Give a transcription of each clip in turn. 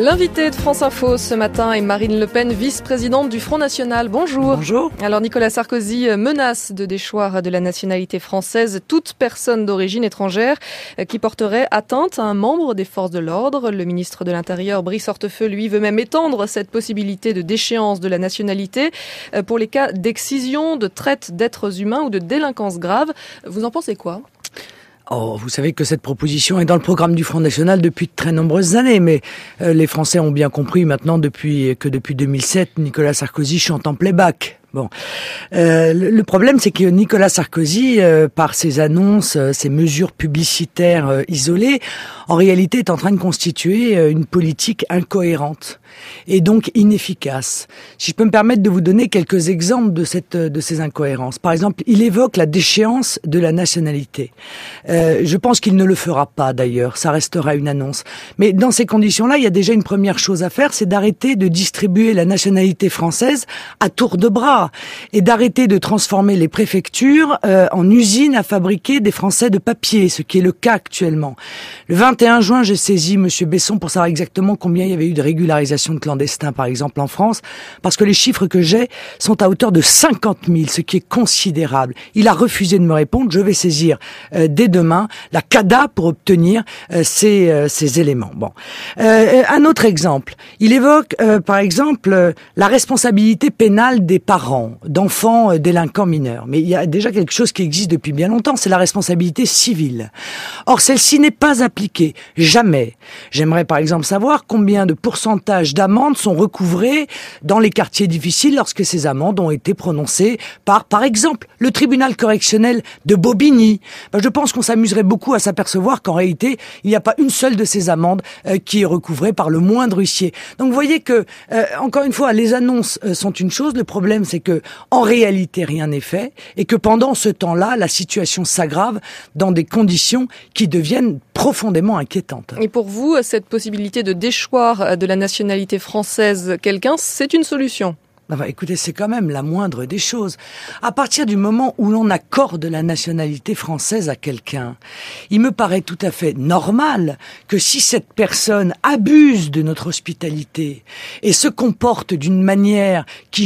L'invité de France Info ce matin est Marine Le Pen, vice-présidente du Front National. Bonjour. Bonjour. Alors Nicolas Sarkozy menace de déchoir de la nationalité française toute personne d'origine étrangère qui porterait atteinte à un membre des forces de l'ordre. Le ministre de l'Intérieur, Brice Hortefeux, lui, veut même étendre cette possibilité de déchéance de la nationalité pour les cas d'excision, de traite d'êtres humains ou de délinquance grave. Vous en pensez quoi ? Oh, vous savez que cette proposition est dans le programme du Front National depuis de très nombreuses années, mais les Français ont bien compris maintenant depuis 2007, Nicolas Sarkozy chante en playback. Bon, le problème, c'est que Nicolas Sarkozy, par ses annonces, ses mesures publicitaires isolées, en réalité est en train de constituer une politique incohérente et donc inefficace. Si je peux me permettre de vous donner quelques exemples de ces incohérences. Par exemple, il évoque la déchéance de la nationalité. Je pense qu'il ne le fera pas d'ailleurs, ça restera une annonce. Mais dans ces conditions-là, il y a déjà une première chose à faire, c'est d'arrêter de distribuer la nationalité française à tour de bras et d'arrêter de transformer les préfectures en usines à fabriquer des Français de papier, ce qui est le cas actuellement. Le 21 juin, j'ai saisi M. Besson pour savoir exactement combien il y avait eu de régularisation de clandestins, par exemple, en France, parce que les chiffres que j'ai sont à hauteur de 50 000, ce qui est considérable. Il a refusé de me répondre. Je vais saisir dès demain la CADA pour obtenir ces éléments. Bon, un autre exemple. Il évoque, par exemple, la responsabilité pénale des parents d'enfants délinquants mineurs. Mais il y a déjà quelque chose qui existe depuis bien longtemps, c'est la responsabilité civile. Or, celle-ci n'est pas appliquée. Jamais. J'aimerais par exemple savoir combien de pourcentage d'amendes sont recouvrées dans les quartiers difficiles lorsque ces amendes ont été prononcées par exemple, le tribunal correctionnel de Bobigny. Je pense qu'on s'amuserait beaucoup à s'apercevoir qu'en réalité, il n'y a pas une seule de ces amendes qui est recouvrée par le moindre huissier. Donc vous voyez que, encore une fois, les annonces sont une chose, le problème c'est que en réalité rien n'est fait et que pendant ce temps-là, la situation s'aggrave dans des conditions qui deviennent profondément inquiétantes. Et pour vous, cette possibilité de déchoir de la nationalité française quelqu'un, c'est une solution ? Écoutez, c'est quand même la moindre des choses. À partir du moment où l'on accorde la nationalité française à quelqu'un, il me paraît tout à fait normal que si cette personne abuse de notre hospitalité et se comporte d'une manière qui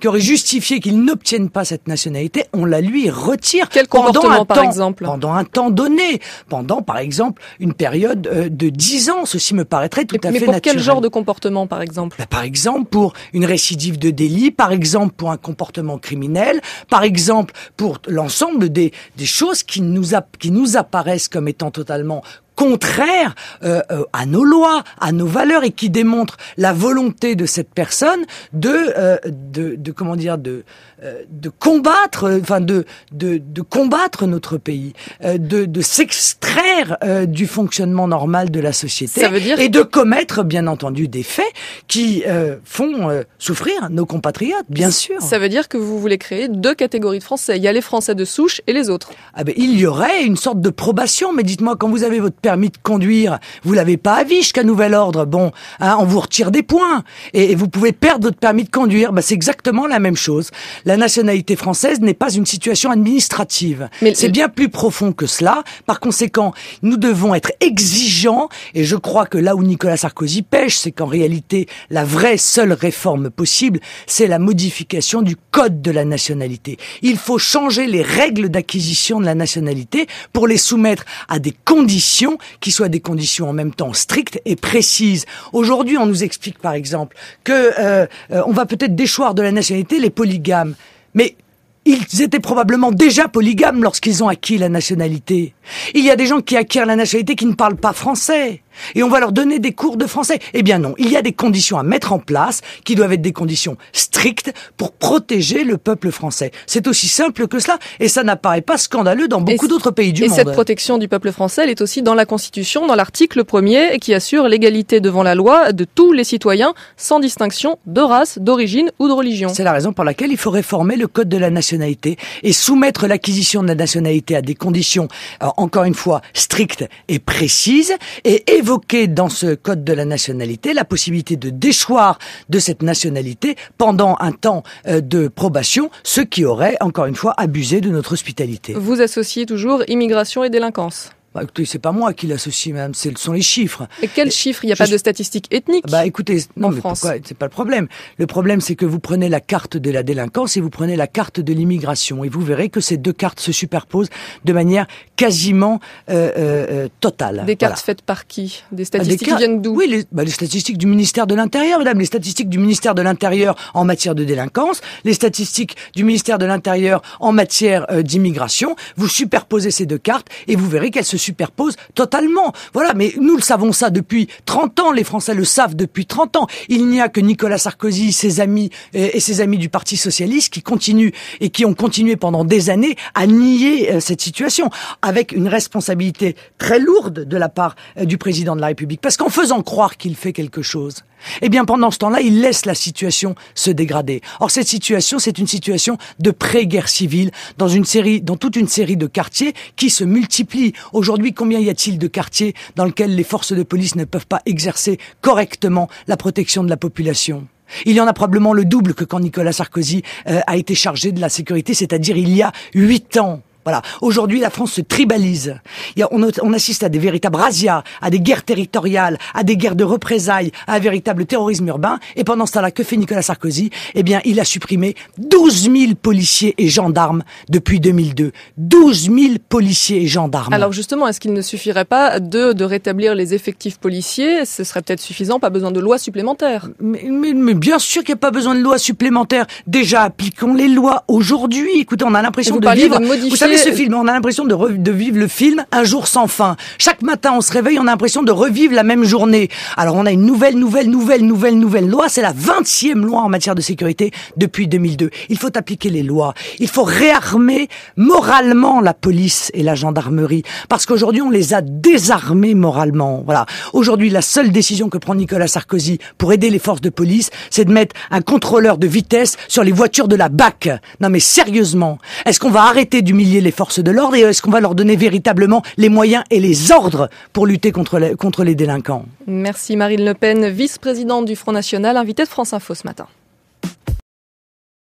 aurait justifié qu'il n'obtienne pas cette nationalité, on la lui retire. Quel comportement, par exemple ? Pendant un temps donné. Pendant, par exemple, une période de 10 ans. Ceci me paraîtrait tout à fait naturel. Mais pour quel genre de comportement, par exemple ? Par exemple, pour une récidive de délit, par exemple pour un comportement criminel, par exemple pour l'ensemble des choses qui nous apparaissent comme étant totalement contraires à nos lois, à nos valeurs et qui démontrent la volonté de cette personne de combattre notre pays, de s'extraire du fonctionnement normal de la société et de commettre bien entendu des faits qui font souffrir nos compatriotes, bien sûr. Ça veut dire que vous voulez créer deux catégories de Français. Il y a les Français de souche et les autres. Il y aurait une sorte de probation, mais dites-moi, quand vous avez votre permis de conduire, vous l'avez pas à vie jusqu'à nouvel ordre. Bon, on vous retire des points et vous pouvez perdre votre permis de conduire. C'est exactement la même chose. La nationalité française n'est pas une situation administrative. Mais c'est bien plus profond que cela. Par conséquent, nous devons être exigeants et je crois que là où Nicolas Sarkozy pêche, c'est qu'en réalité, la vraie seule réforme possible, c'est la modification du code de la nationalité. Il faut changer les règles d'acquisition de la nationalité pour les soumettre à des conditions qui soient des conditions en même temps strictes et précises. Aujourd'hui, on nous explique par exemple que on va peut-être déchoir de la nationalité les polygames. Mais ils étaient probablement déjà polygames lorsqu'ils ont acquis la nationalité. Il y a des gens qui acquièrent la nationalité qui ne parlent pas français. Et on va leur donner des cours de français. Eh bien non, il y a des conditions à mettre en place qui doivent être des conditions strictes pour protéger le peuple français. C'est aussi simple que cela et ça n'apparaît pas scandaleux dans beaucoup d'autres pays du monde. Et cette protection du peuple français, elle est aussi dans la Constitution, dans l'article 1er qui assure l'égalité devant la loi de tous les citoyens sans distinction de race, d'origine ou de religion. C'est la raison pour laquelle il faut réformer le code de la nationalité et soumettre l'acquisition de la nationalité à des conditions, encore une fois, strictes et précises et évoquer dans ce code de la nationalité la possibilité de déchoir de cette nationalité pendant un temps de probation, ceux qui auraient, encore une fois, abusé de notre hospitalité. Vous associez toujours immigration et délinquance. Bah, écoutez, c'est pas moi qui l'associe, madame, ce sont les chiffres. Et quels chiffres? Il n'y a pas de statistiques ethniques écoutez, non, en mais France. pourquoi? C'est pas le problème. Le problème, c'est que vous prenez la carte de la délinquance et vous prenez la carte de l'immigration. Et vous verrez que ces deux cartes se superposent de manière quasiment totale. Des cartes faites par qui? Des statistiques qui viennent d'où? Oui, les statistiques du ministère de l'Intérieur, madame. Les statistiques du ministère de l'Intérieur en matière de délinquance, les statistiques du ministère de l'Intérieur en matière d'immigration. Vous superposez ces deux cartes et vous verrez qu'elles se superposent totalement. Voilà, mais nous le savons ça depuis 30 ans, les Français le savent depuis 30 ans. Il n'y a que Nicolas Sarkozy, ses amis et ses amis du Parti Socialiste qui continuent et qui ont continué pendant des années à nier cette situation, avec une responsabilité très lourde de la part du président de la République. Parce qu'en faisant croire qu'il fait quelque chose, eh bien pendant ce temps-là, il laisse la situation se dégrader. Or cette situation, c'est une situation de pré-guerre civile dans toute une série de quartiers qui se multiplient. Aujourd'hui, combien y a-t-il de quartiers dans lesquels les forces de police ne peuvent pas exercer correctement la protection de la population ? Il y en a probablement le double que quand Nicolas Sarkozy a été chargé de la sécurité, c'est-à-dire il y a 8 ans. Voilà. Aujourd'hui, la France se tribalise. On assiste à des véritables razzias, à des guerres territoriales, à des guerres de représailles, à un véritable terrorisme urbain. Et pendant ce temps-là, que fait Nicolas Sarkozy? Eh bien, il a supprimé 12 000 policiers et gendarmes depuis 2002. 12 000 policiers et gendarmes. Alors justement, est-ce qu'il ne suffirait pas de rétablir les effectifs policiers? Ce serait peut-être suffisant, pas besoin de loi supplémentaire. Mais bien sûr qu'il n'y a pas besoin de loi supplémentaire. Déjà, appliquons les lois aujourd'hui. Écoutez, on a l'impression de vivre... Vous savez ce film, on a l'impression de vivre le film Un jour sans fin. Chaque matin, on se réveille, on a l'impression de revivre la même journée. Alors, on a une nouvelle loi. C'est la 20e loi en matière de sécurité depuis 2002. Il faut appliquer les lois. Il faut réarmer moralement la police et la gendarmerie. Parce qu'aujourd'hui, on les a désarmés moralement. Voilà. Aujourd'hui, la seule décision que prend Nicolas Sarkozy pour aider les forces de police, c'est de mettre un contrôleur de vitesse sur les voitures de la BAC. Non mais sérieusement, est-ce qu'on va arrêter d'humilier les forces de l'ordre et est-ce qu'on va leur donner véritablement les moyens et les ordres pour lutter contre les délinquants? Merci Marine Le Pen, vice-présidente du Front National, invitée de France Info ce matin.